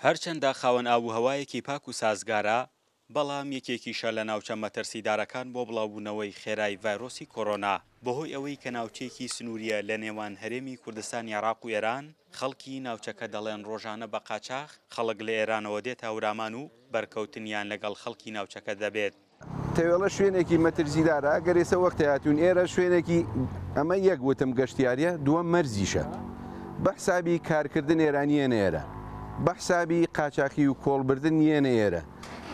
هەرچەندە خاوەن ئاووهەوایەکی پاک و سازگارە، بەڵام یەکێکیشە لە ناوچە مەترسیدارەکان بۆ بڵاوبوونەوەی خێرای ڤایرۆسی کۆڕۆنا بەهۆی ئەوەی کە ناوچەیەکی سنووریە لە نێوان هەرێمی کوردستانی عێراق و ئێران. خەڵکی ناوچەکە دەڵێن ڕۆژانە بە قاچاغ خەڵک لە ئێرانەوە دێت هەورامان و بەرکەوتنیان لەگەڵ خەڵکی ناوچەکە دەبێت. تەوێڵە شوێنێکی مەترسیدارە ئەگەر ئێستا وەختە هاتوون ئێرە شوێنێکی ئەمە یەک وتم گەشتیاریە، دووەم مەرزیشە بە حسابی کارکردن ئێرانیە ئێرە، بە حسابی قاچاقی و کۆڵبردن یێنە ئێرە.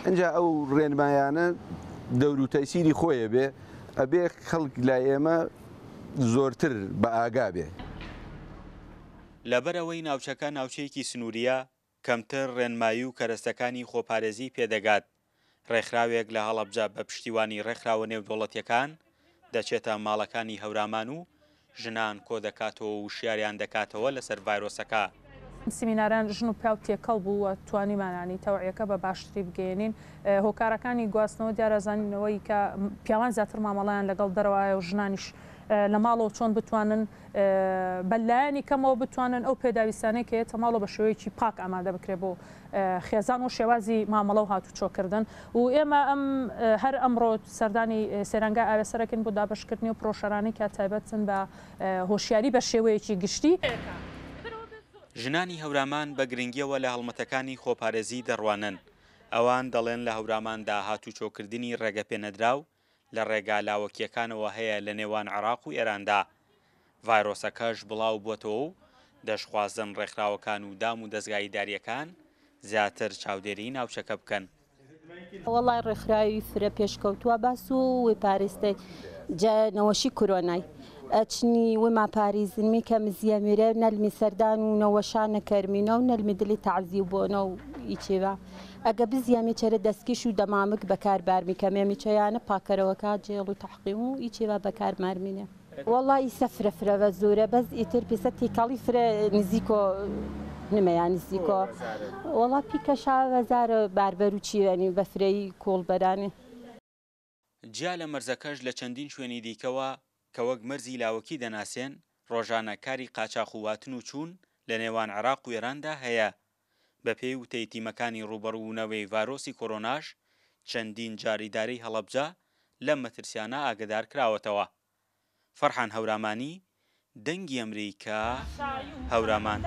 ئەنجا ئەو ڕێنمایانە دەور و تەیسیری خۆیە بێ، ئەبێ خەڵک لای ئێمە زۆرتر بە ئاگا بێ. لەبەرەوەی ناوچەکە ناوچەیەکی سنووریە، کەمتر ڕێنمایی و کەرەستەکانی خۆپارێزی پێدەگات. ڕێکخراوێک لە هەڵەبجە بە پشتیوانی ڕێکخراوە نێودوڵەتیەکان دەچێتە ماڵەکانی هەورامان و ژنان کۆ دەکاتەوە و شیاریان دەکاتەوە لەسەر ڤایرۆسەکە. سیمیناران ژن و پیاو تێکەڵ بوو و توانیمانانی تەوعیەکە بە باشتری بگەێنین. هۆکارەکانی گواستنەوە دیارەزانینەوەی کە پیاوان زیاتر مامەڵیان لەگەڵ دەرەوایە و ژنانیش لە ماڵەوە چۆن بتوانن بەلایانی کەمەوە بتوانن ئەو پێداویستانەی کە هێتە ماڵەوە بە شێوەیەکی پاک ئامادە بکرێت بۆ خێزان و شێوازی مامەڵە و هاتوچۆکردن. و ئێمە هەر ئەمڕۆ سەردانی سێرەنگای ئاوێسەرەکەین بۆ دابشکردنی و پرۆشەرانی کە تایبەتن بە هۆشیاری بە شێوەیەکی گشتی. ژنانی هەورامان بە گرنگیەوە لە هەڵمەتەکانی خۆپارێزی دەڕوانن. ئەوان دەڵێن لە هەوراماندا هاتوچۆکردنی ڕێگەپێنەدراو لە ڕێگا لاوەکیەکانەوە هەیە لە نێوان عێراق و ئێراندا. ڤایرۆسەکەش بڵاو بووەتەوە و دەشخوازن ڕێکخراوەکان و دام و دەستگای داریەکان زیاتر چاودێری ناوچەکە بکەن. وەڵای ڕێکخراوی فرە پێشکەوتووە باس و وی پارێستە نەوەشی کۆرۆنای ئەچنی وما پارێزنمی کە مزیە میرە نەلمی سەردان و نەوەشانە کەرمینە و نەلمی دلی تەعزی بۆنە و ئیچێوە ئەگە بزیامی چەرە دەستکیش و دەمامک بەکاربارمی کە مێمیچەیانە پاکەرەوەکە جێڵ و تەحقیم و ئیچێوە بەکارمارمینە. وەڵی سەفرە فرەوە زۆرە بەس ئیتر پێسە تێکاڵی فرە نزیکۆ نمەیان نزیکۆ وەڵا پیکەشا وەزارە باربەر و چیوەنی بە فرەی کۆڵبەرانێ. جیا لە مەرزەکەش لە چەندین شوێنی دیکەوە کە وەک مەرزی لاوەکی دەناسێن ڕۆژانە کاری قاچاق و واتن و چوون لە نێوان عێراق و ئێراندا هەیە. بە پێی وتەی تیمەکانی ڕوبەڕوونەوەی ڤایرۆسی کۆڕۆناش چەندین جاریدارەی هەڵەبجە لەم مەترسیانە ئاگدار کراوەتەوە. فەرحان هەورامانی، دەنگی ئەمریکا، هەورامان.